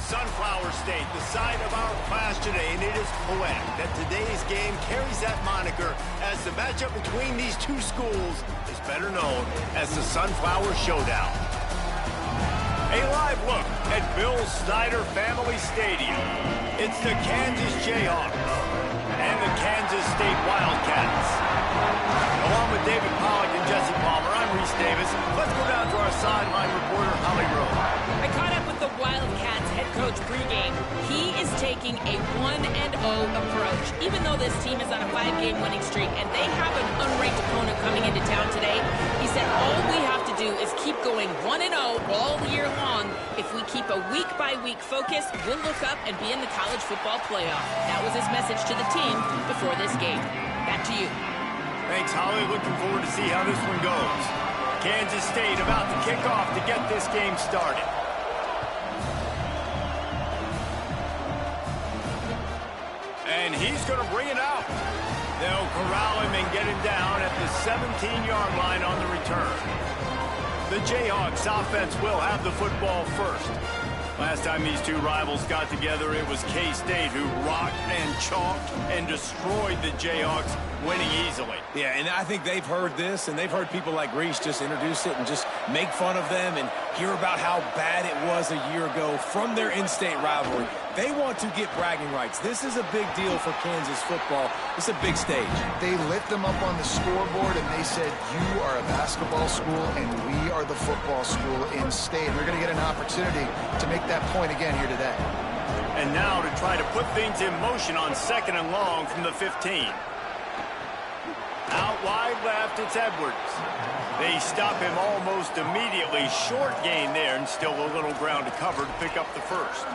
Sunflower State, the site of our class today, and it is poetic that today's game carries that moniker as the matchup between these two schools is better known as the Sunflower Showdown. A live look at Bill Snyder Family Stadium. It's the Kansas Jayhawks and the Kansas State Wildcats. Along with David Pollack and Jesse Palmer, I'm Reese Davis. Let's go down to our sideline reporter, Holly Rowe. I caught up with the Wildcats head coach pregame. He is taking a 1-0 approach. Even though this team is on a 5-game winning streak and they have an unranked opponent coming into town today, he said all we have to do is keep going 1-0 all year long. If we keep a week-by-week focus, we'll look up and be in the college football playoff. That was his message to the team before this game. Back to you. Thanks, Holly. Looking forward to see how this one goes. Kansas State about to kick off to get this game started. And he's going to bring it out. They'll corral him and get him down at the 17-yard line on the return. The Jayhawks offense will have the football first. Last time these two rivals got together, it was K-State who rocked and chalked and destroyed the Jayhawks, winning easily. Yeah, and I think they've heard this, and they've heard people like Reese just introduce it and just make fun of them and hear about how bad it was a year ago from their in-state rivalry. They want to get bragging rights. This is a big deal for Kansas football. It's a big stage. They lit them up on the scoreboard, and they said, you are a basketball school, and we are the football school in state. And they're going to get an opportunity to make that point again here today. And now to try to put things in motion on 2nd and long from the 15. Out wide left, it's Edwards. They stop him almost immediately. Short gain there, and still a little ground to cover to pick up the first.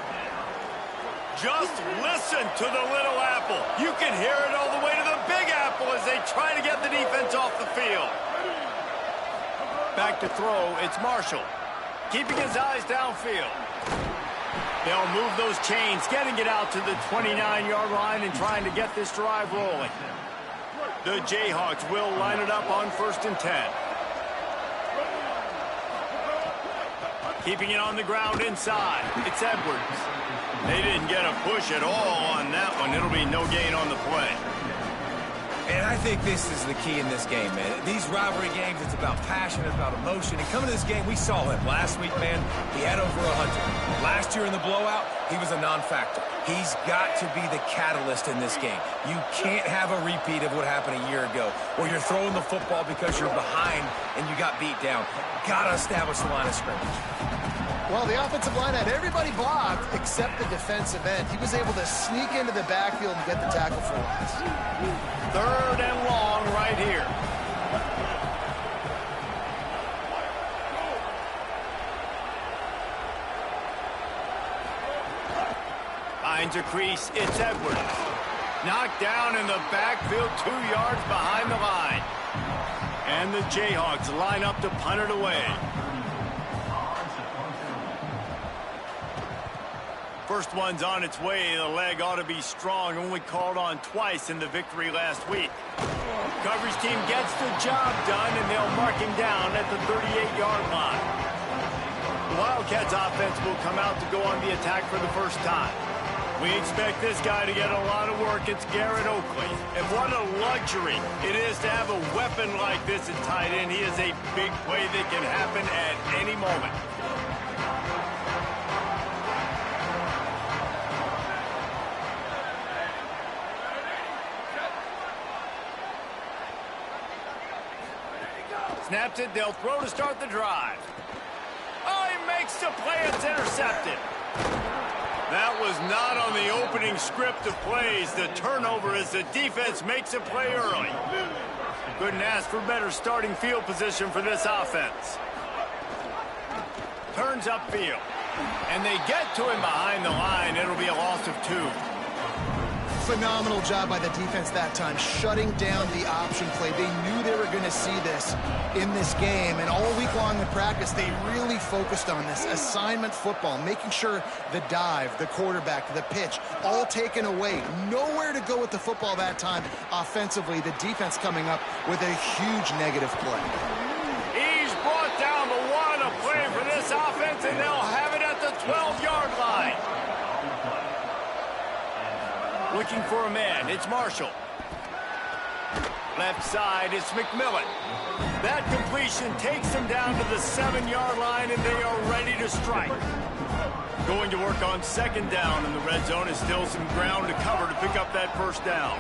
Just listen to the Little Apple. You can hear it all the way to the Big Apple as they try to get the defense off the field. Back to throw, it's Marshall. Keeping his eyes downfield. They'll move those chains, getting it out to the 29-yard line and trying to get this drive rolling. The Jayhawks will line it up on 1st and 10. Keeping it on the ground inside, it's Edwards. They didn't get a push at all on that one. It'll be no gain on the play. And I think this is the key in this game, man. These rivalry games, it's about passion, it's about emotion. And coming to this game, we saw him last week, man. He had over 100. Last year in the blowout, he was a non-factor. He's got to be the catalyst in this game. You can't have a repeat of what happened a year ago, where you're throwing the football because you're behind and you got beat down. Got to establish the line of scrimmage. Well, the offensive line had everybody blocked except the defensive end. He was able to sneak into the backfield and get the tackle for once. 3rd and long right here. Finds a crease, it's Edwards. Knocked down in the backfield, 2 yards behind the line. And the Jayhawks line up to punt it away. First one's on its way. The leg ought to be strong. Only called on twice in the victory last week. Coverage team gets the job done, and they'll mark him down at the 38-yard line. The Wildcats offense will come out to go on the attack for the first time. We expect this guy to get a lot of work. It's Garrett Oakley. And what a luxury it is to have a weapon like this at tight end. He is a big play that can happen at any moment. Snaps it, they'll throw to start the drive. Oh, he makes the play, it's intercepted. That was not on the opening script of plays. The turnover as the defense makes a play early. Couldn't ask for better starting field position for this offense. Turns upfield. And they get to him behind the line. It'll be a loss of 2. Phenomenal job by the defense that time, shutting down the option play. They knew they were going to see this in this game, and all week long in practice, they really focused on this assignment football, making sure the dive, the quarterback, the pitch, all taken away. Nowhere to go with the football that time offensively. The defense coming up with a huge negative play. He's brought down the one, a play for this offense, and they'll have it at the 12-yard line. Looking for a man. It's Marshall. Left side, it's McMillan. That completion takes them down to the 7-yard line, and they are ready to strike. Going to work on second down, and the red zone is still some ground to cover to pick up that first down.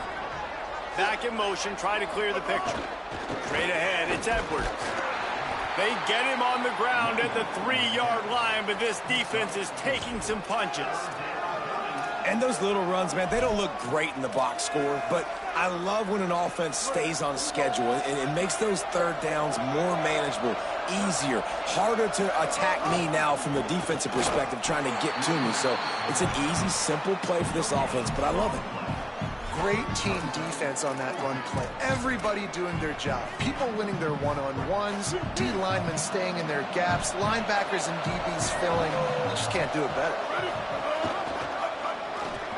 Back in motion, try to clear the picture. Straight ahead, it's Edwards. They get him on the ground at the 3-yard line, but this defense is taking some punches. And those little runs, man, they don't look great in the box score, but I love when an offense stays on schedule and it makes those third downs more manageable, easier, harder to attack me now from the defensive perspective trying to get to me. So it's an easy, simple play for this offense, but I love it. Great team defense on that run play. Everybody doing their job. People winning their one-on-ones, D linemen staying in their gaps, linebackers and DBs filling. You just can't do it better.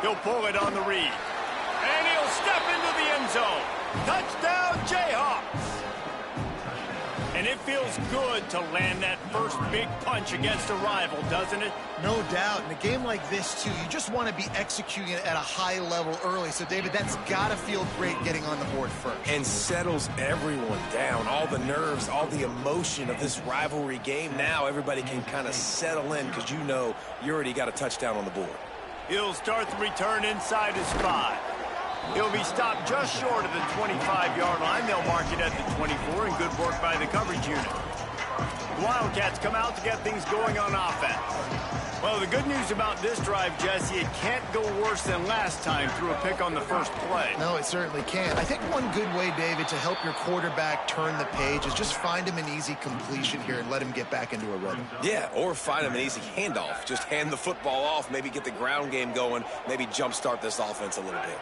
He'll pull it on the read. And he'll step into the end zone. Touchdown, Jayhawks! And it feels good to land that first big punch against a rival, doesn't it? No doubt. In a game like this, too, you just want to be executing it at a high level early. So, David, that's got to feel great getting on the board first. And settles everyone down. All the nerves, all the emotion of this rivalry game. Now everybody can kind of settle in because you know you already got a touchdown on the board. He'll start the return inside his 5. He'll be stopped just short of the 25-yard line. They'll mark it at the 24, and good work by the coverage unit. The Wildcats come out to get things going on offense. Well, the good news about this drive, Jesse, it can't go worse than last time through a pick on the first play. No, it certainly can't. I think one good way, David, to help your quarterback turn the page is just find him an easy completion here and let him get back into a rhythm. Yeah, or find him an easy handoff. Just hand the football off, maybe get the ground game going, maybe jumpstart this offense a little bit.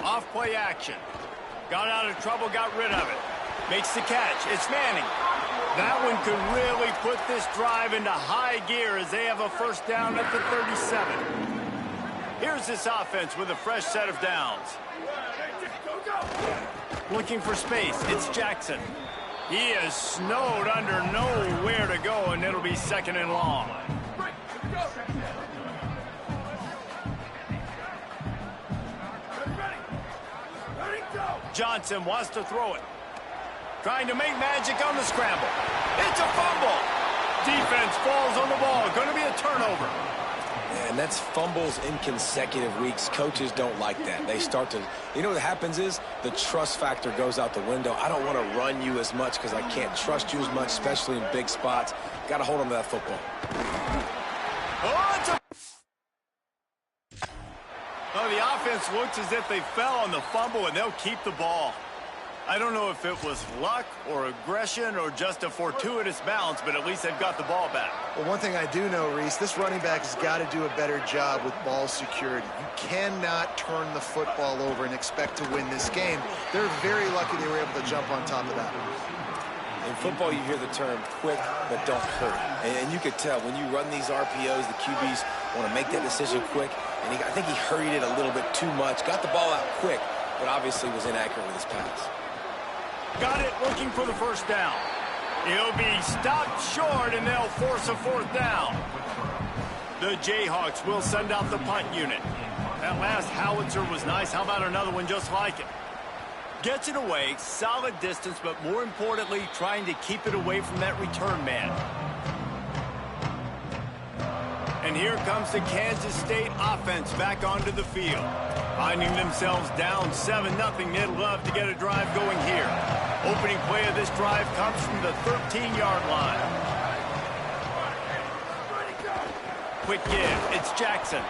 Off play action. Got out of trouble, got rid of it. Makes the catch. It's Manning. That one could really put this drive into high gear as they have a first down at the 37. Here's this offense with a fresh set of downs. Looking for space. It's Jackson. He is snowed under nowhere to go, and it'll be second and long. Johnson wants to throw it. Trying to make magic on the scramble. It's a fumble. Defense falls on the ball. Going to be a turnover. And that's fumbles in consecutive weeks. Coaches don't like that. They start to, you know what happens is the trust factor goes out the window. I don't want to run you as much because I can't trust you as much, especially in big spots. Got to hold on to that football. Oh, it's a... Oh, the offense looks as if they fell on the fumble, and they'll keep the ball. I don't know if it was luck or aggression or just a fortuitous bounce, but at least they've got the ball back. Well, one thing I do know, Reese, this running back has got to do a better job with ball security. You cannot turn the football over and expect to win this game. They're very lucky they were able to jump on top of that. In football, you hear the term quick but don't hurt. And you could tell when you run these RPOs, the QBs want to make that decision quick. And I think he hurried it a little bit too much, got the ball out quick, but obviously was inaccurate with his pass. Got it, looking for the first down. He'll be stopped short, and they'll force a fourth down. The Jayhawks will send out the punt unit. That last howitzer was nice. How about another one just like it? Gets it away, solid distance, but more importantly, trying to keep it away from that return man. And here comes the Kansas State offense back onto the field. Finding themselves down 7-0, they'd love to get a drive going here. Opening play of this drive comes from the 13-yard line. Quick give, it's Jackson.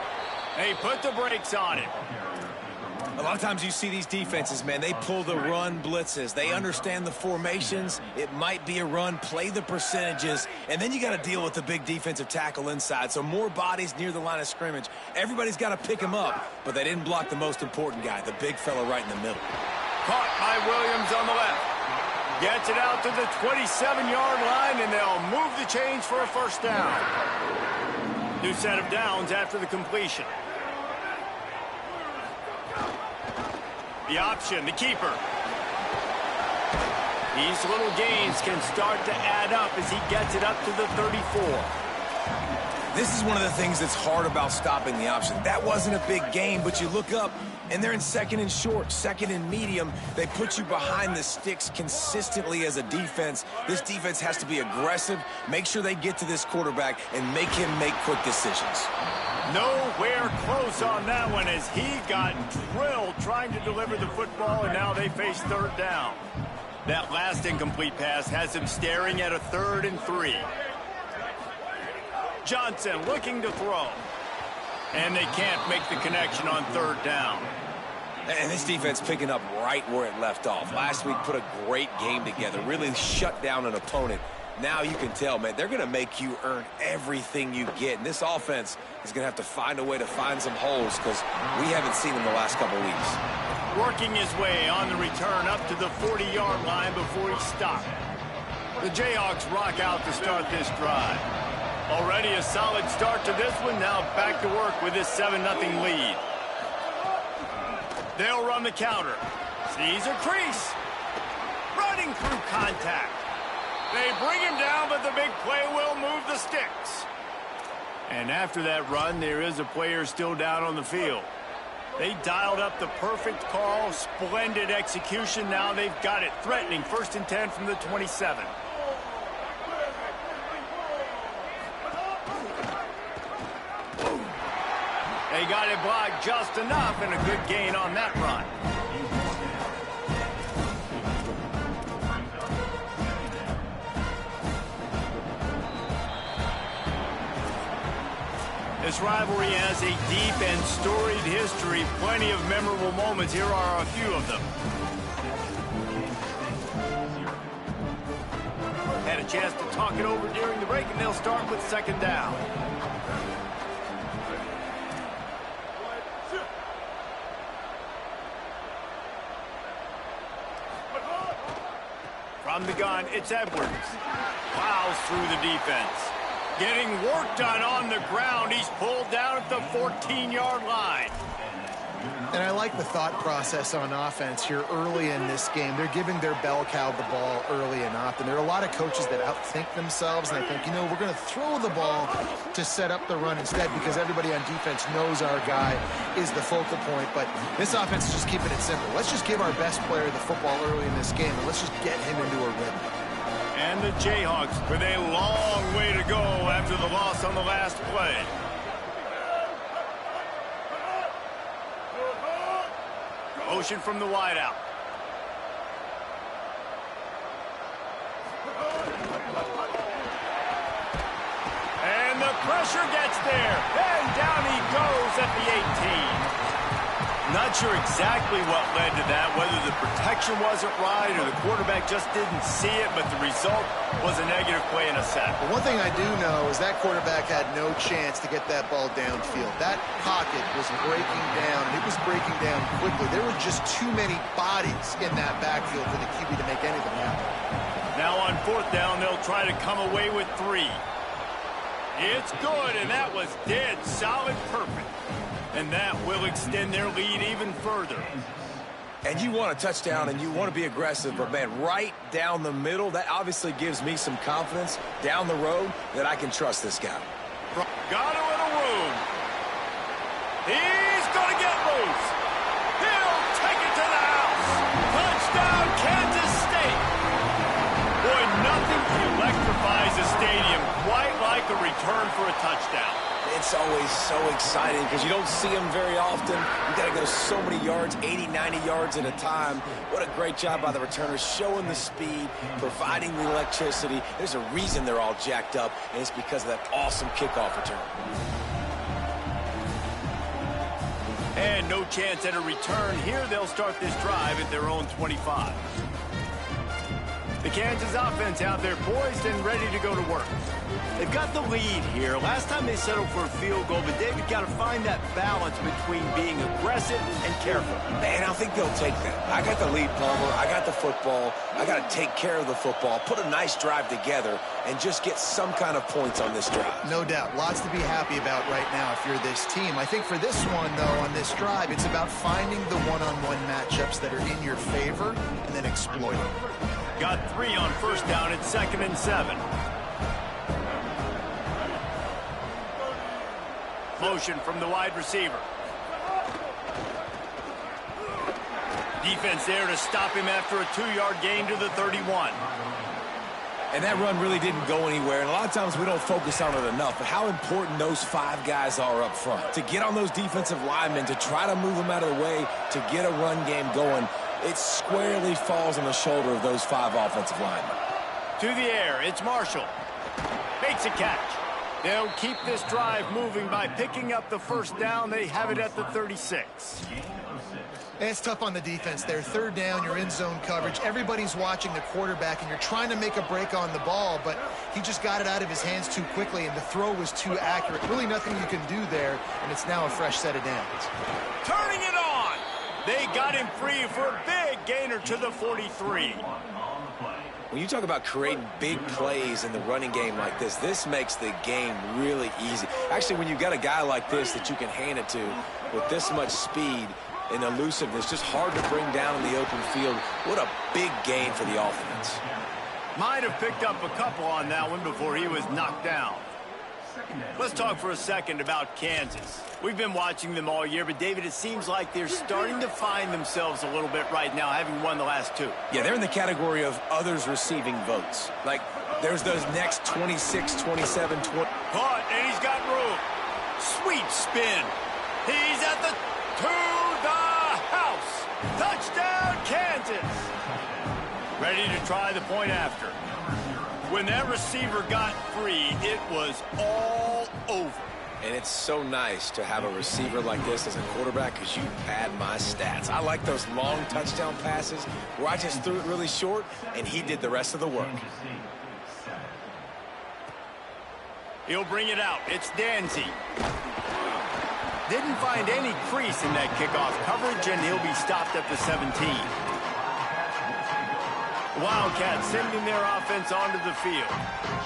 They put the brakes on him. A lot of times you see these defenses, man, they pull the run blitzes. They understand the formations. It might be a run, play the percentages, and then you got to deal with the big defensive tackle inside. So more bodies near the line of scrimmage. Everybody's got to pick him up, but they didn't block the most important guy, the big fella right in the middle. Caught by Williams on the left. Gets it out to the 27-yard line, and they'll move the chains for a first down. New set of downs after the completion. The option, the keeper. These little gains can start to add up as he gets it up to the 34. This is one of the things that's hard about stopping the option. That wasn't a big gain, but you look up, and they're in second and short, second and medium. They put you behind the sticks consistently as a defense. This defense has to be aggressive, make sure they get to this quarterback, and make him make quick decisions. Nowhere close on that one as he got drilled trying to deliver the football, and now they face third down. That last incomplete pass has him staring at a 3rd and 3. Johnson looking to throw. And they can't make the connection on 3rd down. And this defense picking up right where it left off. Last week put a great game together, really shut down an opponent. Now you can tell, man, they're going to make you earn everything you get. And this offense is going to have to find a way to find some holes because we haven't seen them the last couple weeks. Working his way on the return up to the 40-yard line before he stopped. The Jayhawks rock out to start this drive. Already a solid start to this one. Now back to work with this 7-0 lead. They'll run the counter. Sees a crease. Running through contact. They bring him down, but the big play will move the sticks. And after that run, there is a player still down on the field. They dialed up the perfect call. Splendid execution. Now they've got it threatening. 1st and 10 from the 27. They got it blocked just enough, and a good gain on that run. This rivalry has a deep and storied history. Plenty of memorable moments. Here are a few of them. Had a chance to talk it over during the break, and they'll start with 2nd down. From the gun, it's Edwards. Plows through the defense. Getting work done on the ground. He's pulled down at the 14-yard line. And I like the thought process on offense here early in this game. They're giving their bell cow the ball early and often. There are a lot of coaches that outthink themselves, and they think, you know, we're going to throw the ball to set up the run instead because everybody on defense knows our guy is the focal point. But this offense is just keeping it simple. Let's just give our best player the football early in this game, and let's just get him into a rhythm. And the Jayhawks with a long way to go after the loss on the last play. Motion from the wideout. And the pressure gets there. And down he goes at the 18. Not sure exactly what led to that, whether the protection wasn't right or the quarterback just didn't see it, but the result was a negative play and a sack. But one thing I do know is that quarterback had no chance to get that ball downfield. That pocket was breaking down, and it was breaking down quickly. There were just too many bodies in that backfield for the QB to make anything happen. Now on 4th down, they'll try to come away with 3. It's good, and that was dead solid perfect. And that will extend their lead even further. And you want a touchdown and you want to be aggressive, but, man, right down the middle, that obviously gives me some confidence down the road that I can trust this guy. Got a little room. He's going to get loose. He'll take it to the house. Touchdown, Kansas State. Boy, nothing electrifies a stadium quite like a return for a touchdown. It's always so exciting because you don't see them very often. You got to go so many yards, 80, 90 yards at a time. What a great job by the returners, showing the speed, providing the electricity. There's a reason they're all jacked up, and it's because of that awesome kickoff return. And no chance at a return here. They'll start this drive at their own 25. The Kansas offense out there poised and ready to go to work. They've got the lead here. Last time they settled for a field goal, but they've got to find that balance between being aggressive and careful. Man, I think they'll take that. I got the lead, Palmer. I got the football. I got to take care of the football, put a nice drive together, and just get some kind of points on this drive. No doubt. Lots to be happy about right now if you're this team. I think for this one, though, on this drive, it's about finding the one-on-one matchups that are in your favor and then exploiting them. Got 3 on 1st down at 2nd and 7. Motion from the wide receiver. Defense there to stop him after a 2-yard gain to the 31. And that run really didn't go anywhere. And a lot of times we don't focus on it enough. But how important those 5 guys are up front. To get on those defensive linemen, to try to move them out of the way, to get a run game going, it squarely falls on the shoulder of those 5 offensive linemen. To the air, it's Marshall. Makes a catch. They'll keep this drive moving by picking up the first down. They have it at the 36. It's tough on the defense there. 3rd down, you're in zone coverage. Everybody's watching the quarterback, and you're trying to make a break on the ball, but he just got it out of his hands too quickly, and the throw was too accurate. Really nothing you can do there, and it's now a fresh set of downs. Turning it on. They got him free for a big gainer to the 43. When you talk about creating big plays in the running game like this makes the game really easy. Actually, when you've got a guy like this that you can hand it to with this much speed and elusiveness, just hard to bring down in the open field. What a big gain for the offense. Might have picked up a couple on that one before he was knocked down. Let's talk for a second about Kansas. We've been watching them all year, but David, it seems like they're starting to find themselves a little bit right now, having won the last 2. Yeah, they're in the category of others receiving votes. Like, there's those next 26, 27, 20. Caught, and he's got room. Sweet spin. He's at the house. Touchdown, Kansas. Ready to try the point after. When that receiver got free, it was all over. And it's so nice to have a receiver like this as a quarterback because you pad my stats. I like those long touchdown passes where I just threw it really short and he did the rest of the work. He'll bring it out. It's Danzy. Didn't find any crease in that kickoff coverage, and he'll be stopped at the 17. Wildcats sending their offense onto the field.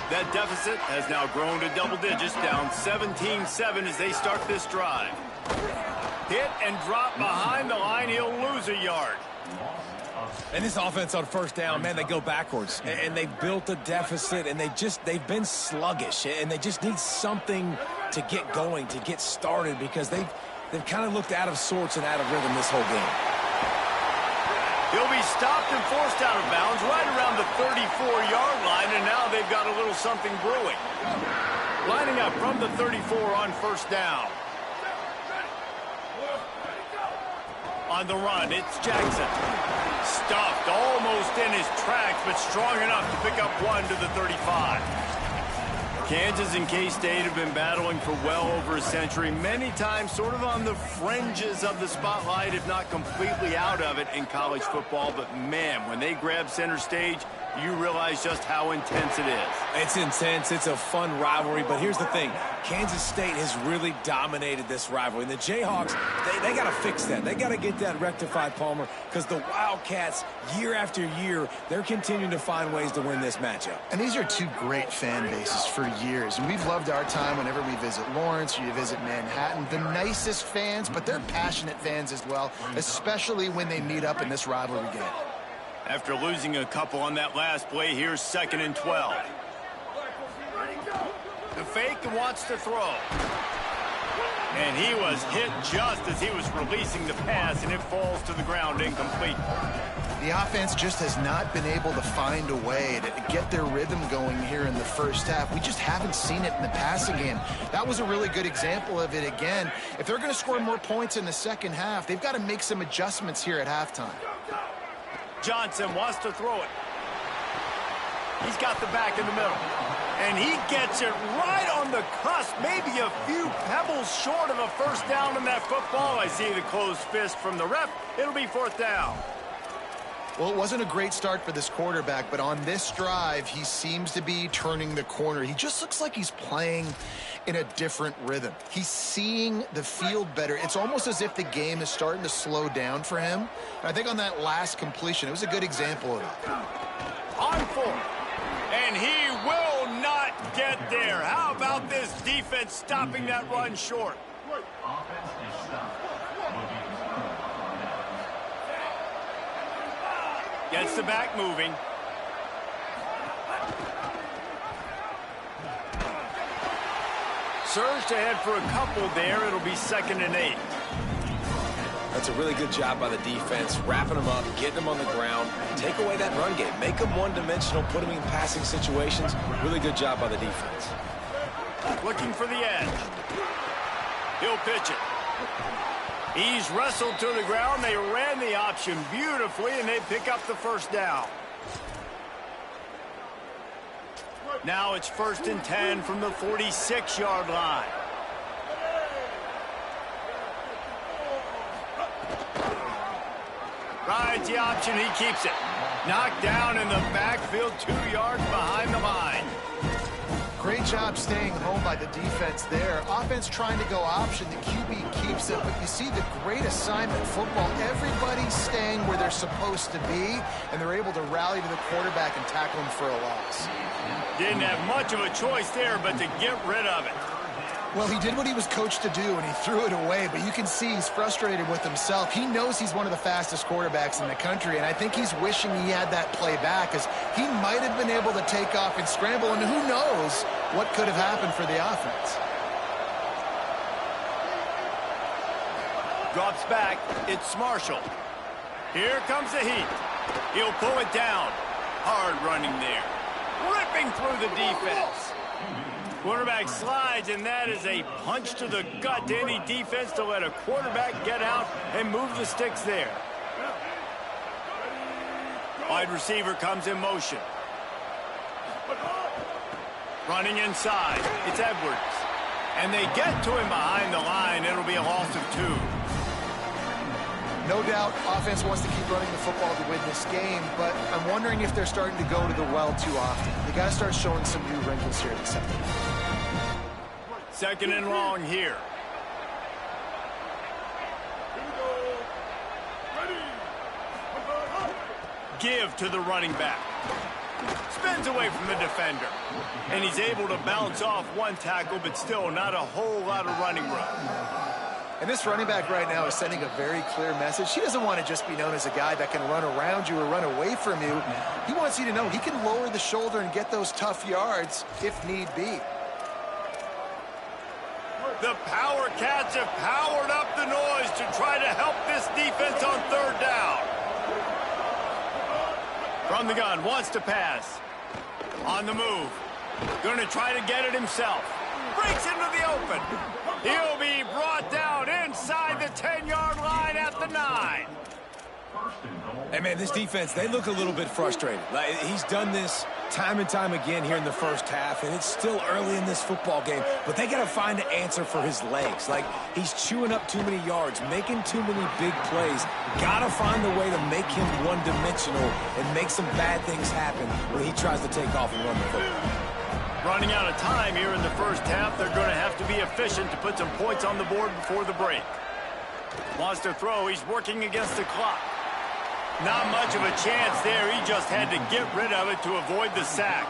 That deficit has now grown to double digits, down 17-7 as they start this drive. Hit and drop behind the line. He'll lose a yard. And this offense on 1st down, man, they go backwards. And they built a deficit, and they've been sluggish. And they just need something to get going, to get started, because they've kind of looked out of sorts and out of rhythm this whole game. He'll be stopped and forced out of bounds right around the 34-yard line, and now they've got a little something brewing. Lining up from the 34 on 1st down. On the run, it's Jackson. Stuffed almost in his tracks, but strong enough to pick up 1 to the 35. Kansas and K-State have been battling for well over a century, many times sort of on the fringes of the spotlight, if not completely out of it in college football. But, man, when they grab center stage, you realize just how intense it is. It's intense. It's a fun rivalry. But here's the thing. Kansas State has really dominated this rivalry. And the Jayhawks, they got to fix that. They got to get that rectified, Palmer, because the Wildcats, year after year, they're continuing to find ways to win this matchup. And these are 2 great fan bases for years. And we've loved our time whenever we visit Lawrence or you visit Manhattan. The nicest fans, but they're passionate fans as well, especially when they meet up in this rivalry game. After losing a couple on that last play, here's 2nd and 12. The fake wants to throw. And he was hit just as he was releasing the pass, and it falls to the ground incomplete. The offense just has not been able to find a way to get their rhythm going here in the first half. We just haven't seen it in the passing game. That was a really good example of it again. If they're going to score more points in the second half, they've got to make some adjustments here at halftime. Johnson wants to throw it. He's got the back in the middle. And he gets it right on the cusp, maybe a few pebbles short of a first down in that football. I see the closed fist from the ref. It'll be 4th down. Well, it wasn't a great start for this quarterback, but on this drive, he seems to be turning the corner. He just looks like he's playing in a different rhythm. He's seeing the field better. It's almost as if the game is starting to slow down for him. And I think on that last completion, it was a good example of it. On 4th, and he will not get there. How about this defense stopping that run short? Gets the back moving. surge to head for a couple there. It'll be 2nd and 8. That's a really good job by the defense, wrapping them up, getting them on the ground, take away that run game, make them one-dimensional, put them in passing situations. Really good job by the defense. Looking for the edge. He'll pitch it. He's wrestled to the ground. They ran the option beautifully, and they pick up the first down. Now it's 1st and 10 from the 46-yard line. Rides the option, he keeps it. Knocked down in the backfield, 2 yards behind the line. Great job staying home by the defense there. Offense trying to go option, the QB keeps it, but you see the great assignment football. Everybody's staying where they're supposed to be, and they're able to rally to the quarterback and tackle him for a loss. Didn't have much of a choice there, but to get rid of it. Well, he did what he was coached to do, and he threw it away, but you can see he's frustrated with himself. He knows he's one of the fastest quarterbacks in the country, and I think he's wishing he had that play back, because he might have been able to take off and scramble, and who knows what could have happened for the offense. Drops back. It's Marshall. Here comes the heat. He'll pull it down. Hard running there. Ripping through the defense. Quarterback slides, and that is a punch to the gut to any defense to let a quarterback get out and move the sticks there. Wide receiver comes in motion. Running inside. It's Edwards. And they get to him behind the line. It'll be a loss of 2. No doubt, offense wants to keep running the football to win this game, but I'm wondering if they're starting to go to the well too often. They got to start showing some new wrinkles here this afternoon. 2nd and long here. Give to the running back. Spins away from the defender. And he's able to bounce off one tackle, but still not a whole lot of running room. And this running back right now is sending a very clear message. He doesn't want to just be known as a guy that can run around you or run away from you. He wants you to know he can lower the shoulder and get those tough yards if need be. The Power Cats have powered up the noise to try to help this defense on 3rd down. From the gun, wants to pass. On the move. Going to try to get it himself. Breaks into the open. He'll be brought down inside the 10-yard line at the 9. Hey, man, this defense, they look a little bit frustrated. Like, he's done this time and time again here in the first half, and it's still early in this football game, but they got to find an answer for his legs. Like, he's chewing up too many yards, making too many big plays. Got to find a way to make him one-dimensional and make some bad things happen when he tries to take off and run the football. Running out of time here in the first half. They're going to have to be efficient to put some points on the board before the break. Wants to throw. He's working against the clock. Not much of a chance there. He just had to get rid of it to avoid the sack.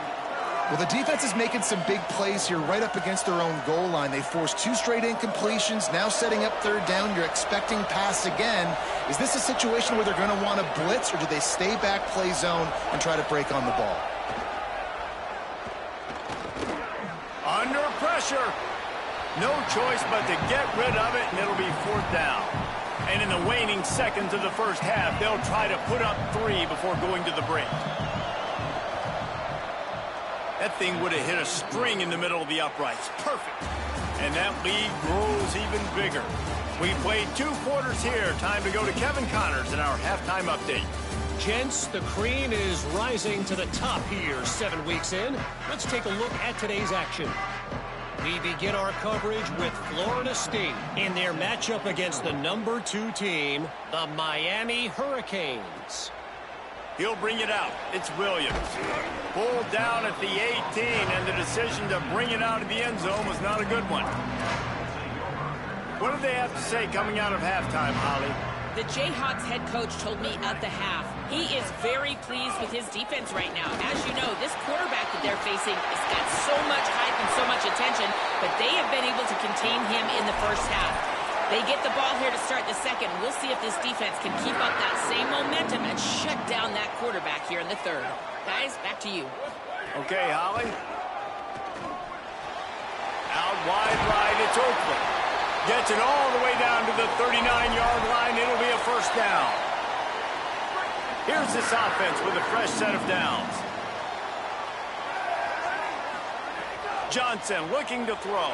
Well, the defense is making some big plays here right up against their own goal line. They forced 2 straight incompletions, now setting up 3rd down. You're expecting pass again. Is this a situation where they're going to want to blitz, or do they stay back, play zone, and try to break on the ball? Under pressure. No choice but to get rid of it, and it'll be 4th down. And in the waning seconds of the first half, they'll try to put up 3 before going to the break. That thing would have hit a string in the middle of the uprights. Perfect. And that lead grows even bigger. We played 2 quarters here. Time to go to Kevin Connors in our halftime update. Gents, the cream is rising to the top here 7 weeks in. Let's take a look at today's action. We begin our coverage with Florida State in their matchup against the number 2 team, the Miami Hurricanes. He'll bring it out. It's Williams. Pulled down at the 18, and the decision to bring it out of the end zone was not a good one. What did they have to say coming out of halftime, Holly? The Jayhawks head coach told me at the half he is very pleased with his defense right now. As you know, this quarterback that they're facing has got so much hype and so much attention, but they have been able to contain him in the first half. They get the ball here to start the second. We'll see if this defense can keep up that same momentum and shut down that quarterback here in the 3rd. Guys, back to you. Okay, Holly. Out out wide right. It's Oakland. Gets it all the way down to the 39-yard line. It'll be a first down. Here's this offense with a fresh set of downs. Johnson looking to throw.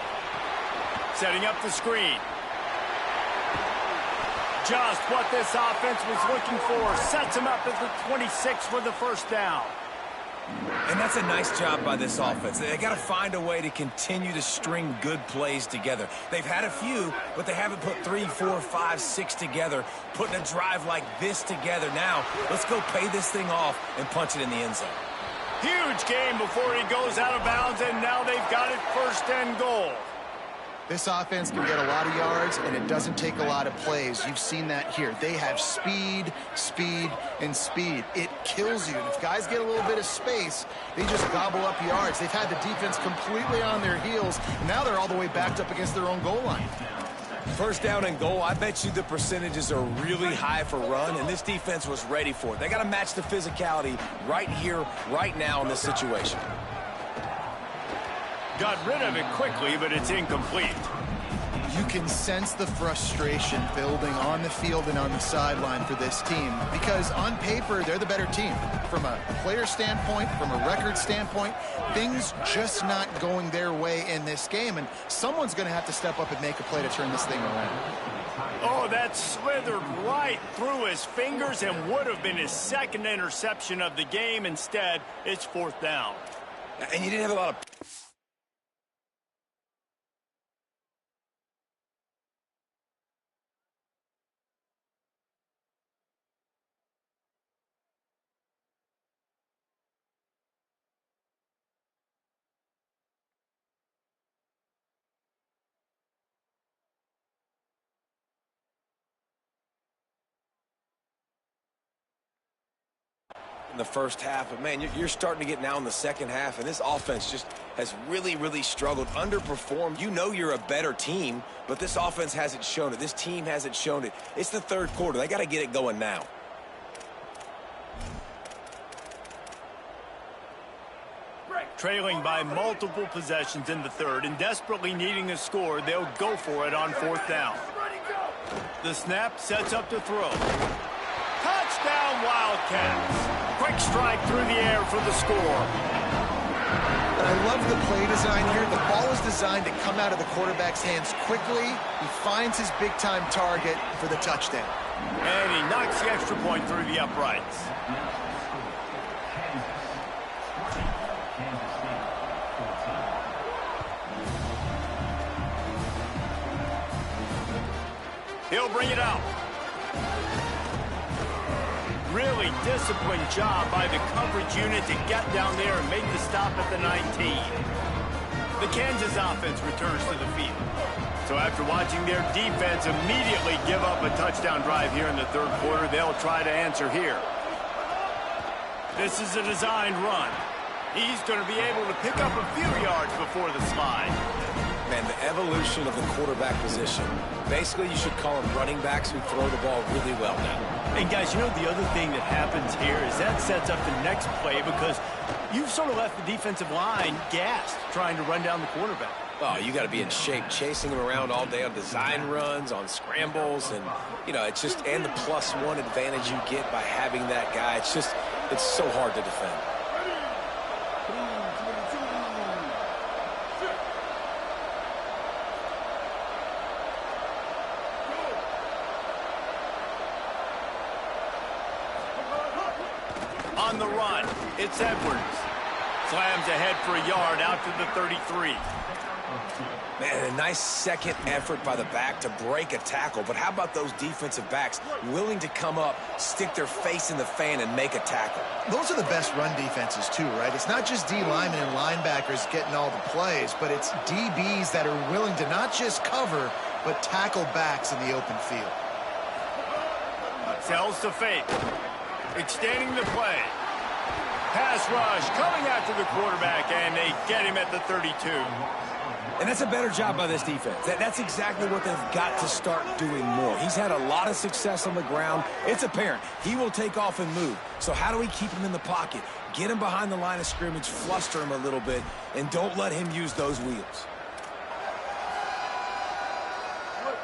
Setting up the screen. Just what this offense was looking for. Sets him up at the 26 for the first down. And that's a nice job by this offense. They got to find a way to continue to string good plays together. They've had a few, but they haven't put 3, 4, 5, 6 together. Putting a drive like this together. Now, let's go pay this thing off and punch it in the end zone. Huge game before he goes out of bounds, and now they've got it first and goal. This offense can get a lot of yards, and it doesn't take a lot of plays. You've seen that here. They have speed, speed, and speed. It kills you. And if guys get a little bit of space, they just gobble up yards. They've had the defense completely on their heels. Now they're all the way backed up against their own goal line. First down and goal, I bet you the percentages are really high for run, and this defense was ready for it. They got to match the physicality right here, right now in this situation. Got rid of it quickly, but it's incomplete. You can sense the frustration building on the field and on the sideline for this team because on paper, they're the better team. From a player standpoint, from a record standpoint, things just not going their way in this game, and someone's going to have to step up and make a play to turn this thing around. Oh, that slithered right through his fingers and would have been his second interception of the game. Instead, it's fourth down. And you didn't have a lot of... in the first half, but man, you're starting to get now in the second half, and this offense just has really struggled, underperformed. You know you're a better team, but this offense hasn't shown it. This team hasn't shown it. It's the third quarter. They got to get it going now. Trailing by multiple possessions in the third and desperately needing a score, they'll go for it on fourth down. The snap sets up to throw. Touchdown, Wildcats. Quick strike through the air for the score. And I love the play design here. The ball is designed to come out of the quarterback's hands quickly. He finds his big-time target for the touchdown. And he knocks the extra point through the uprights. He'll bring it out. Really disciplined job by the coverage unit to get down there and make the stop at the 19. The Kansas offense returns to the field. So after watching their defense immediately give up a touchdown drive here in the third quarter, they'll try to answer here. This is a designed run. He's going to be able to pick up a few yards before the slide. Man, the evolution of the quarterback position. Basically, you should call them running backs who throw the ball really well now. And guys, you know the other thing that happens here is that sets up the next play because you've sort of left the defensive line gassed trying to run down the quarterback. Oh, you got to be in shape, chasing him around all day on design runs, on scrambles, and, you know, it's just, and the +1 advantage you get by having that guy. It's just, it's so hard to defend. On the run, it's Edwards. Slams ahead for a yard out to the 33. Man, a nice second effort by the back to break a tackle. But how about those defensive backs willing to come up, stick their face in the fan, and make a tackle? Those are the best run defenses, too, right? It's not just D linemen and linebackers getting all the plays, but it's DBs that are willing to not just cover, but tackle backs in the open field. Tells to fake. Extending the play. Pass rush coming after the quarterback, and they get him at the 32. And that's a better job by this defense. That's exactly what they've got to start doing more. He's had a lot of success on the ground. It's apparent. He will take off and move. So how do we keep him in the pocket? Get him behind the line of scrimmage, fluster him a little bit, and don't let him use those wheels.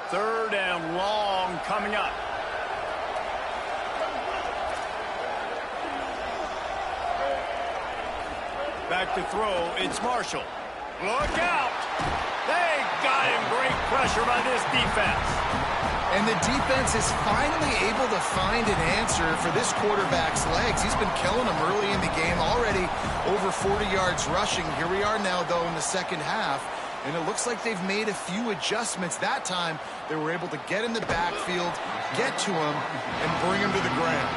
Third and long coming up. Back to throw, it's Marshall. Look out! They got him. Great pressure by this defense. And the defense is finally able to find an answer for this quarterback's legs. He's been killing them early in the game, already over 40 yards rushing. Here we are now, though, in the second half. And it looks like they've made a few adjustments. That time, they were able to get in the backfield, get to him, and bring him to the ground.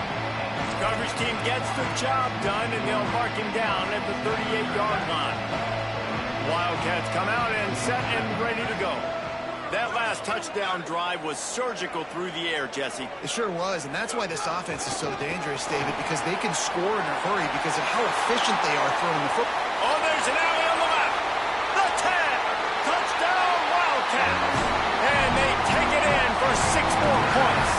Coverage team gets the job done, and they'll mark him down at the 38-yard line. Wildcats come out and set and ready to go. That last touchdown drive was surgical through the air, Jesse. It sure was, and that's why this offense is so dangerous, David, because they can score in a hurry because of how efficient they are throwing the football. Oh, there's an alley on the left. The 10. Touchdown, Wildcats. And they take it in for 6 more points.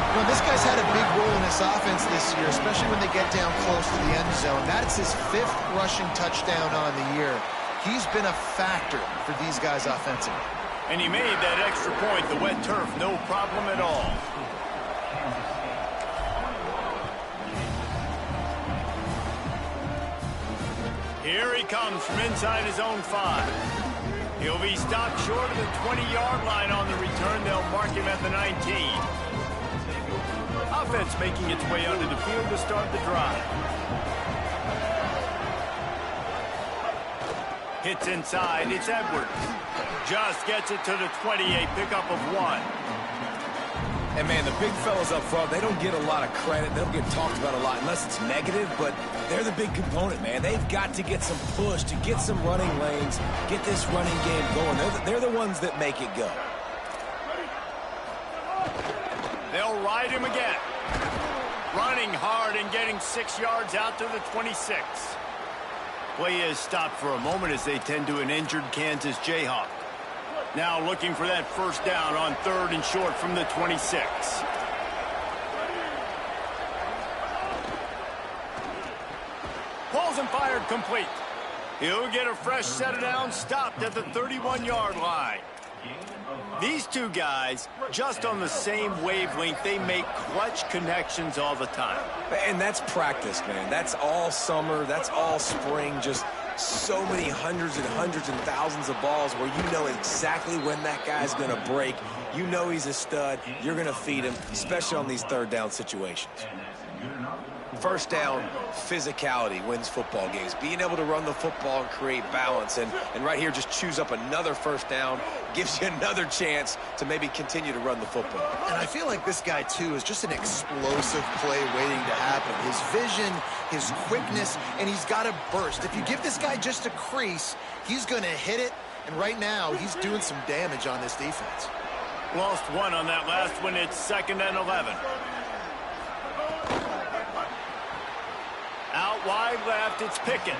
You know, this guy's had a big role in this offense this year, especially when they get down close to the end zone. That's his 5th rushing touchdown on the year. He's been a factor for these guys offensively. And he made that extra point, the wet turf, no problem at all. Here he comes from inside his own 5. He'll be stopped short of the 20-yard line on the return. They'll mark him at the 19. Offense making its way onto the field to start the drive. Hits inside, it's Edwards. Just gets it to the 28, pickup of 1. And, man, the big fellas up front, they don't get a lot of credit. They don't get talked about a lot unless it's negative, but they're the big component, man. They've got to get some push, to get some running lanes, get this running game going. They're the ones that make it go. They'll ride him again. Running hard and getting 6 yards out to the 26. Play is stopped for a moment as they tend to an injured Kansas Jayhawk. Now looking for that first down on 3rd and short from the 26. Pulls and fired complete. He'll get a fresh set of downs stopped at the 31-yard line. These two guys, just on the same wavelength, they make clutch connections all the time. And that's practice, man. That's all summer. That's all spring. Just so many hundreds and thousands of balls where you know exactly when that guy's going to break. You know he's a stud. You're going to feed him, especially on these 3rd down situations. First down, physicality wins football games. Being able to run the football and create balance. And right here, just choose up another first down, gives you another chance to maybe continue to run the football. And I feel like this guy, too, is just an explosive play waiting to happen. His vision, his quickness, and he's got a burst. If you give this guy just a crease, he's going to hit it. And right now, he's doing some damage on this defense. Lost 1 on that last one. It's 2nd and 11. Out wide left, it's Pickett.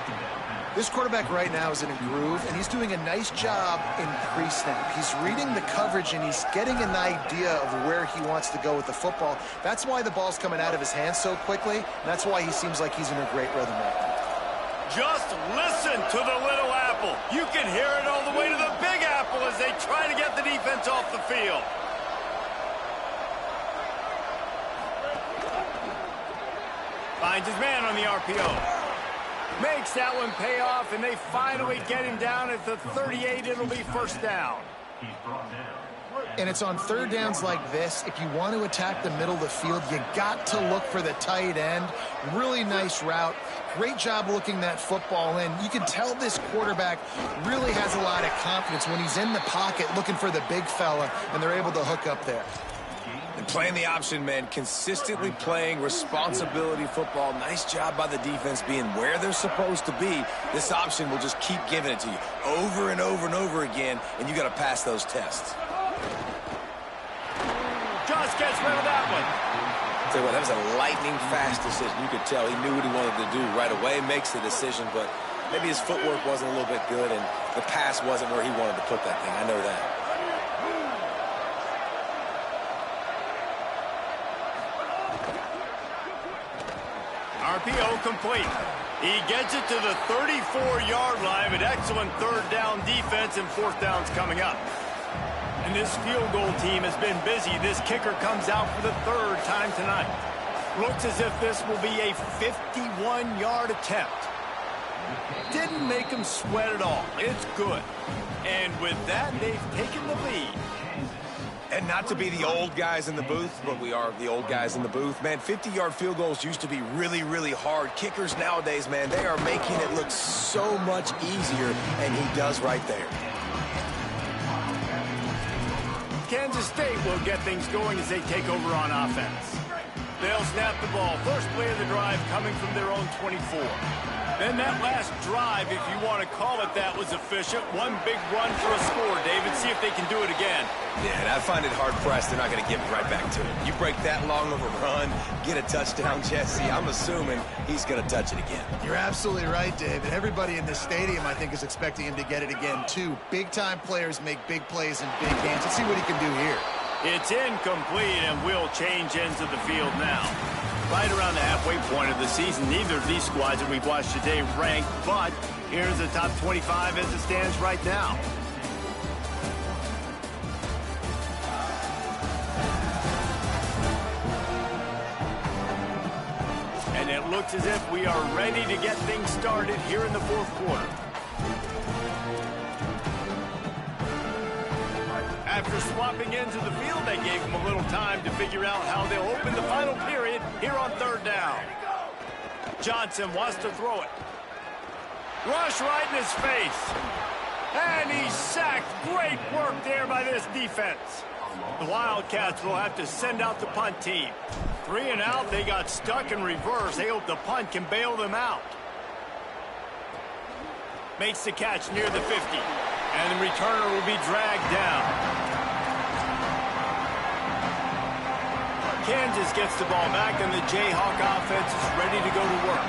This quarterback right now is in a groove, and he's doing a nice job in pre-snap. He's reading the coverage, and he's getting an idea of where he wants to go with the football. That's why the ball's coming out of his hands so quickly, and that's why he seems like he's in a great rhythm right now. Just listen to the little apple. You can hear it all the way to the big apple as they try to get the defense off the field. Finds his man on the RPO. Makes that one pay off, and they finally get him down at the 38. It'll be first down. And it's on 3rd downs like this. If you want to attack the middle of the field, you got to look for the tight end. Really nice route. Great job looking that football in. You can tell this quarterback really has a lot of confidence when he's in the pocket looking for the big fella, and they're able to hook up there. And playing the option, man, consistently playing responsibility football. Nice job by the defense being where they're supposed to be. This option will just keep giving it to you over and over and over again, and you got to pass those tests. Just gets rid of that one. Tell you what, that was a lightning-fast decision. You could tell he knew what he wanted to do right away, makes the decision, but maybe his footwork wasn't a little bit good, and the pass wasn't where he wanted to put that thing. I know that. RPO complete. He gets it to the 34-yard line, but excellent 3rd down defense, and 4th down's coming up. And this field goal team has been busy. This kicker comes out for the third time tonight. Looks as if this will be a 51-yard attempt. Didn't make them sweat at all. It's good. And with that, they've taken the lead. And not to be the old guys in the booth, but we are the old guys in the booth. Man, 50-yard field goals used to be really, really hard. Kickers nowadays, man, they are making it look so much easier, and he does right there. Kansas State will get things going as they take over on offense. They'll snap the ball. First play of the drive coming from their own 24. Then that last drive, if you want to call it that, was efficient. One big run for a score, David. See if they can do it again. Yeah, and I find it hard-pressed. They're not going to give it right back to him. You break that long of a run, get a touchdown, Jesse, I'm assuming he's going to touch it again. You're absolutely right, David. Everybody in this stadium, I think, is expecting him to get it again, too. Big-time players make big plays in big games. Let's see what he can do here. It's incomplete, and we'll change ends of the field now. Right around the halfway point of the season, neither of these squads that we've watched today ranked, but here's the top 25 as it stands right now. And it looks as if we are ready to get things started here in the fourth quarter. After swapping into the field, they gave him a little time to figure out how they'll open the final period here on third down. Johnson wants to throw it. Rush right in his face. And he's sacked. Great work there by this defense. The Wildcats will have to send out the punt team. 3 and out, they got stuck in reverse. They hope the punt can bail them out. Makes the catch near the 50. And the returner will be dragged down. Kansas gets the ball back, and the Jayhawk offense is ready to go to work.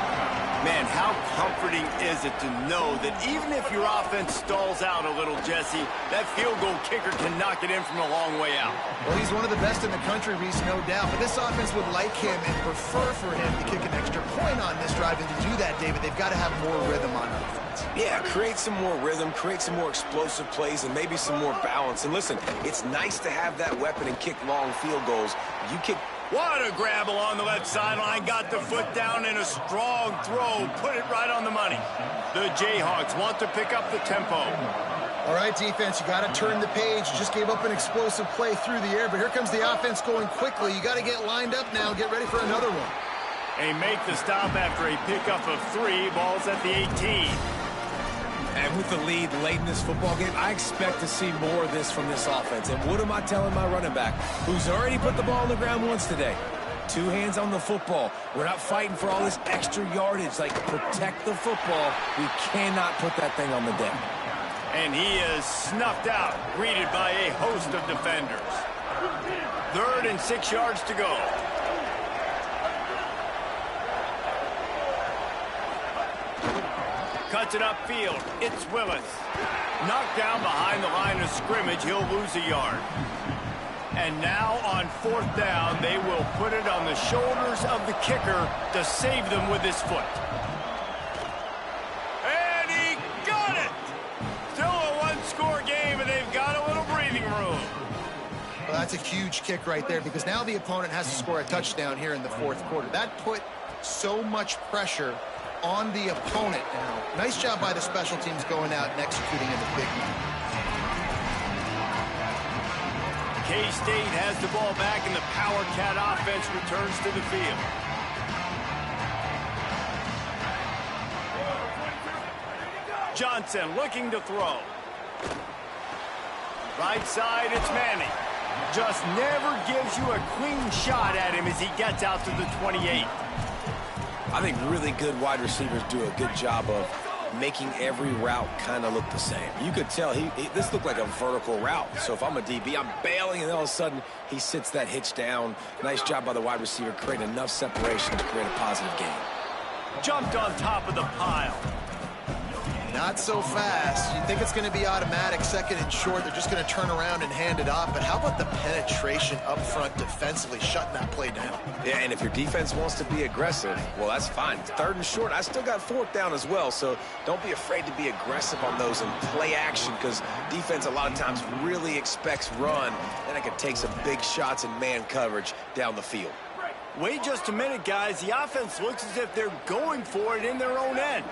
Man, how comforting is it to know that even if your offense stalls out a little, Jesse, that field goal kicker can knock it in from a long way out. Well, he's one of the best in the country, Reese, no doubt. But this offense would like him and prefer for him to kick an extra point on this drive. And to do that, David, they've got to have more rhythm on offense. Yeah, create some more rhythm, create some more explosive plays, and maybe some more balance. And listen, it's nice to have that weapon and kick long field goals. You kick... What a grab along the left sideline. Got the foot down in a strong throw. Put it right on the money. The Jayhawks want to pick up the tempo. All right, defense, you got to turn the page. You just gave up an explosive play through the air, but here comes the offense going quickly. You got to get lined up now. Get ready for another one. They make the stop after a pickup of 3. Ball's at the 18. And with the lead late in this football game, I expect to see more of this from this offense. And what am I telling my running back, who's already put the ball on the ground once today? 2 hands on the football. We're not fighting for all this extra yardage. Like, protect the football. We cannot put that thing on the deck. And he is snuffed out, greeted by a host of defenders. 3rd and 6 yards to go. Cuts it upfield. It's Willis. Knocked down behind the line of scrimmage. He'll lose a yard. And now on 4th down, they will put it on the shoulders of the kicker to save them with his foot. And he got it! Still a 1-score game, and they've got a little breathing room. Well, that's a huge kick right there because now the opponent has to score a touchdown here in the 4th quarter. That put so much pressure on the opponent now. Nice job by the special teams going out and executing in the big one. K-State has the ball back, and the Power Cat offense returns to the field. Johnson looking to throw. Right side, it's Manning. Just never gives you a clean shot at him as he gets out to the 28. I think really good wide receivers do a good job of making every route kind of look the same. You could tell this looked like a vertical route. So if I'm a DB, I'm bailing, and then all of a sudden he sits that hitch down. Nice job by the wide receiver, creating enough separation to create a positive gain. Jumped on top of the pile. Not so fast. You think it's going to be automatic, second and short. They're just going to turn around and hand it off. But how about the penetration up front defensively, shutting that play down? Yeah, and if your defense wants to be aggressive, well, that's fine. Third and short, I still got fourth down as well. So don't be afraid to be aggressive on those and play action, because defense a lot of times really expects run, and it can take some big shots in man coverage down the field. Wait just a minute, guys. The offense looks as if they're going for it in their own end.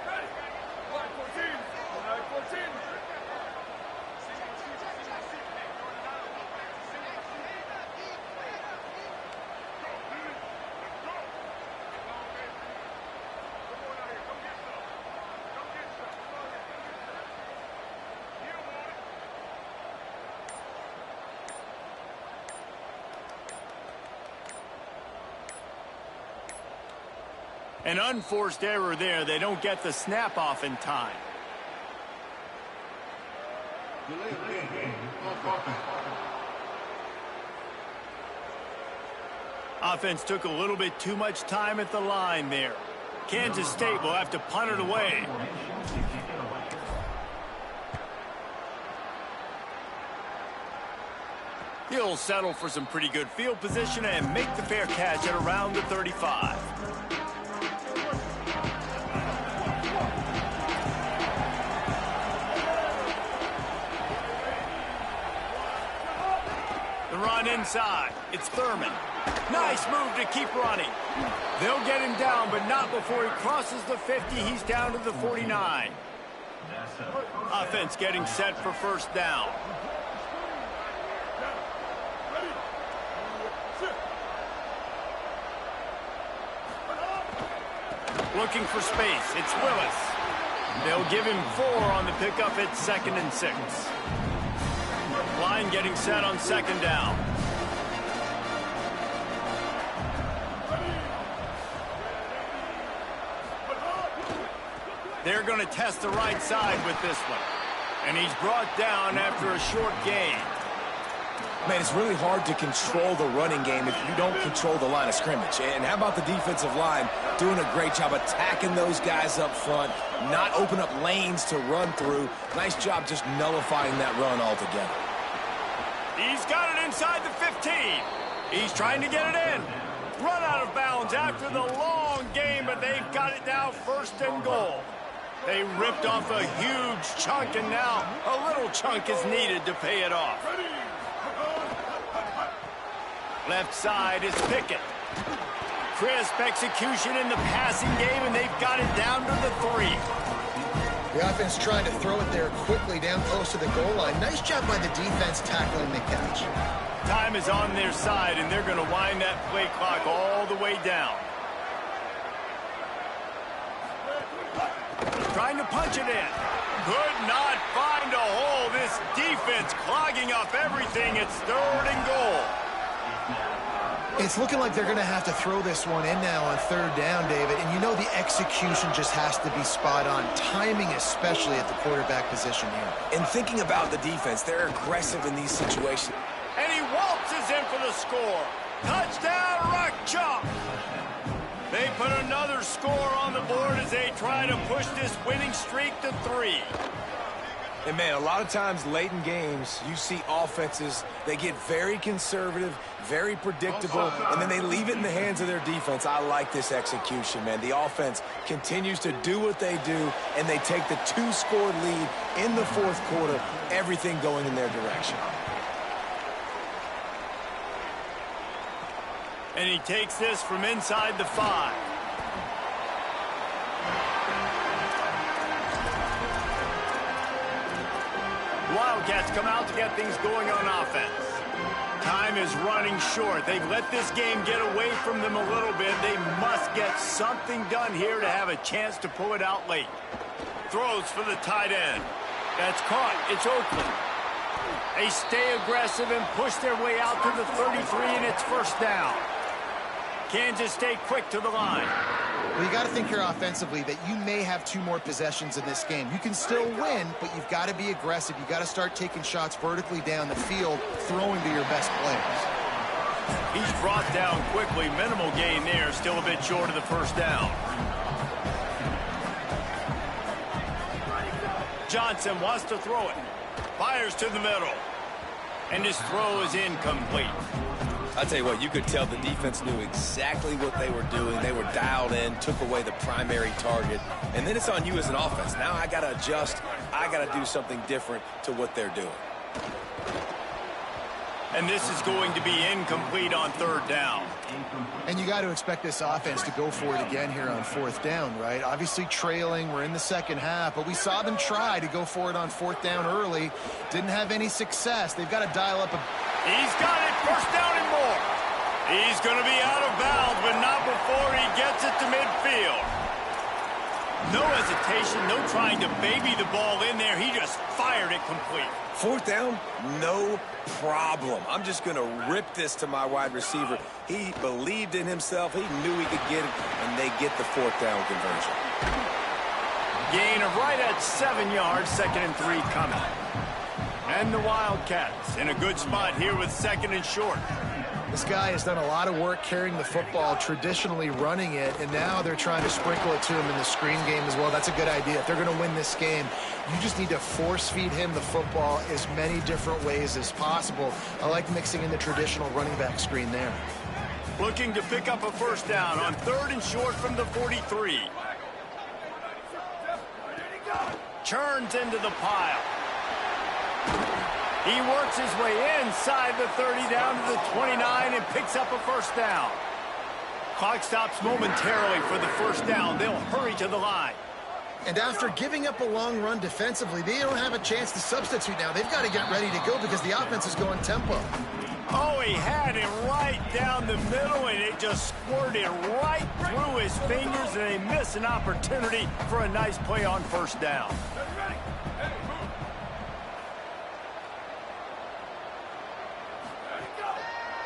An unforced error there. They don't get the snap off in time. Offense took a little bit too much time at the line there. Kansas State will have to punt it away. He'll settle for some pretty good field position and make the fair catch at around the 35. Run inside. It's Thurman. Nice move to keep running. They'll get him down, but not before he crosses the 50. He's down to the 49. Offense getting set for first down. Looking for space. It's Willis. They'll give him 4 on the pickup at 2nd and 6. Line getting set on 2nd down. They're going to test the right side with this one. And he's brought down after a short gain. Man, it's really hard to control the running game if you don't control the line of scrimmage. And how about the defensive line doing a great job attacking those guys up front, not open up lanes to run through. Nice job just nullifying that run altogether. He's got it inside the 15. He's trying to get it in. Run out of bounds after the long game, but they've got it now 1st and goal. They ripped off a huge chunk, and now a little chunk is needed to pay it off. Left side is Pickett. Crisp execution in the passing game, and they've got it down to the 3. The offense trying to throw it there quickly down close to the goal line. Nice job by the defense tackling the catch. Time is on their side, and they're going to wind that play clock all the way down. Trying to punch it in. Could not find a hole. This defense clogging up everything. It's 3rd and goal. It's looking like they're going to have to throw this one in now on 3rd down, David. And you know the execution just has to be spot on. Timing especially at the quarterback position here. And thinking about the defense, they're aggressive in these situations. And he waltzes in for the score. Touchdown, Rock Chalk. They put another score on the board as they try to push this winning streak to 3. And, man, a lot of times late in games, you see offenses, they get very conservative, very predictable, and then they leave it in the hands of their defense. I like this execution, man. The offense continues to do what they do, and they take the 2-score lead in the 4th quarter, everything going in their direction. And he takes this from inside the 5. Wildcats come out to get things going on offense. Time is running short. They've let this game get away from them a little bit. They must get something done here to have a chance to pull it out late. Throws for the tight end. That's caught. It's Oakland. They stay aggressive and push their way out to the 33, and it's 1st down. Kansas State quick to the line. Well, you got to think here offensively that you may have 2 more possessions in this game. You can still win, but you've got to be aggressive. You've got to start taking shots vertically down the field, throwing to your best players. He's brought down quickly. Minimal gain there. Still a bit short of the 1st down. Johnson wants to throw it. Fires to the middle. And his throw is incomplete. I'll tell you what, you could tell the defense knew exactly what they were doing. They were dialed in, took away the primary target. And then it's on you as an offense. Now I got to adjust. I got to do something different to what they're doing. And this is going to be incomplete on third down. And you got to expect this offense to go for it again here on fourth down, right? Obviously trailing, we're in the second half, but we saw them try to go for it on fourth down early. Didn't have any success. They've got to dial up a... He's got it, first down and more. He's going to be out of bounds, but not before he gets it to midfield. No hesitation, no trying to baby the ball in there. He just fired it complete. Fourth down, no problem. I'm just going to rip this to my wide receiver. He believed in himself. He knew he could get it, and they get the fourth down conversion. Gain of right at 7 yards, 2nd and 3 coming. And the Wildcats in a good spot here with 2nd and short. This guy has done a lot of work carrying the football, traditionally running it, and now they're trying to sprinkle it to him in the screen game as well. That's a good idea. If they're going to win this game, you just need to force-feed him the football as many different ways as possible. I like mixing in the traditional running back screen there. Looking to pick up a first down on 3rd and short from the 43. Churns into the pile. He works his way inside the 30 down to the 29 and picks up a first down. Clock stops momentarily for the first down. They'll hurry to the line. And after giving up a long run defensively, they don't have a chance to substitute now. They've got to get ready to go because the offense is going tempo. Oh, he had it right down the middle, and it just squirted right through his fingers, and they miss an opportunity for a nice play on first down.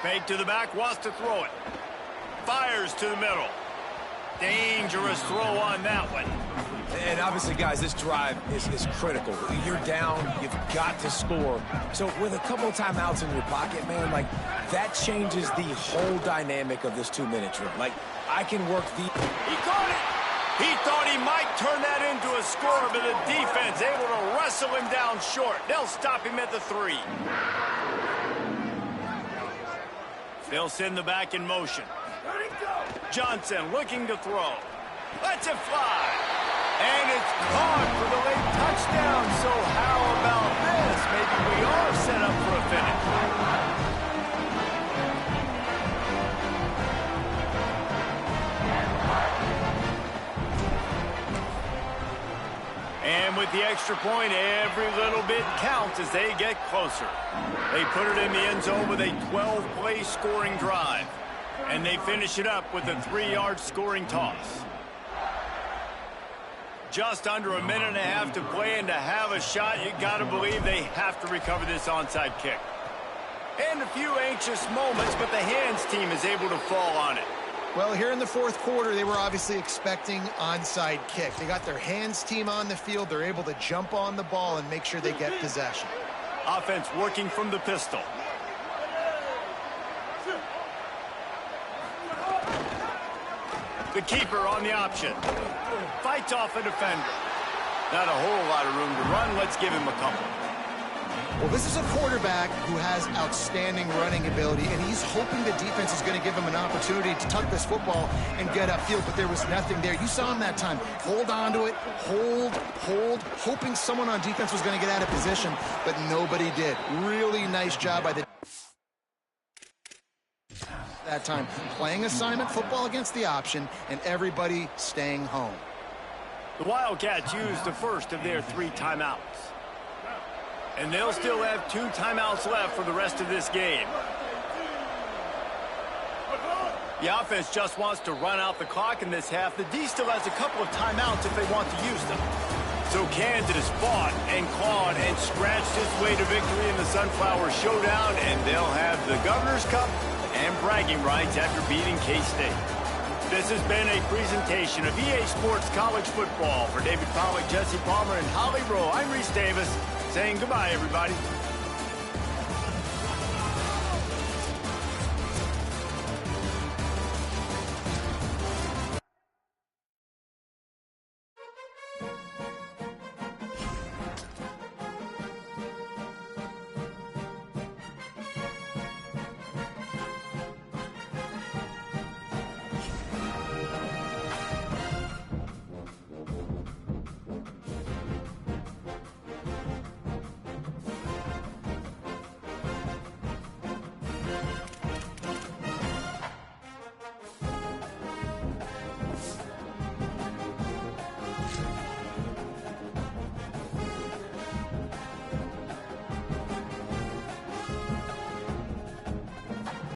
Fake to the back, wants to throw it. Fires to the middle. Dangerous throw on that one. And obviously, guys, this drive is critical. You're down, you've got to score. So with a couple of timeouts in your pocket, man, like, that changes the whole dynamic of this 2-minute drill. Like, I can work the... He caught it! He thought he might turn that into a score, but the defense able to wrestle him down short. They'll stop him at the 3. They'll send the back in motion. Johnson looking to throw. Lets it fly. And it's caught for the late touchdown. So how about this? Maybe we are set up for a finish. And with the extra point, every little bit counts as they get closer. They put it in the end zone with a 12-play scoring drive. And they finish it up with a 3-yard scoring toss. Just under a minute and a half to play, and to have a shot, you got to believe they have to recover this onside kick. And a few anxious moments, but the hands team is able to fall on it. Well, here in the fourth quarter, they were obviously expecting onside kick. They got their hands team on the field. They're able to jump on the ball and make sure they get possession. Offense working from the pistol. The keeper on the option. Fights off a defender. Not a whole lot of room to run. Let's give him a couple. Well, this is a quarterback who has outstanding running ability, and he's hoping the defense is going to give him an opportunity to tuck this football and get upfield, but there was nothing there. You saw him that time. Hold on to it, hold, hoping someone on defense was going to get out of position, but nobody did. Really nice job by the that time, playing assignment football against the option, and everybody staying home. The Wildcats used the first of their 3 timeouts. And they'll still have 2 timeouts left for the rest of this game. The offense just wants to run out the clock in this half. The D still has a couple of timeouts if they want to use them. So Kansas fought and clawed and scratched its way to victory in the Sunflower Showdown, and they'll have the Governor's Cup and bragging rights after beating K-State. This has been a presentation of EA Sports College Football. For David Pollack, Jesse Palmer, and Holly Rowe, I'm Reese Davis, saying goodbye, everybody.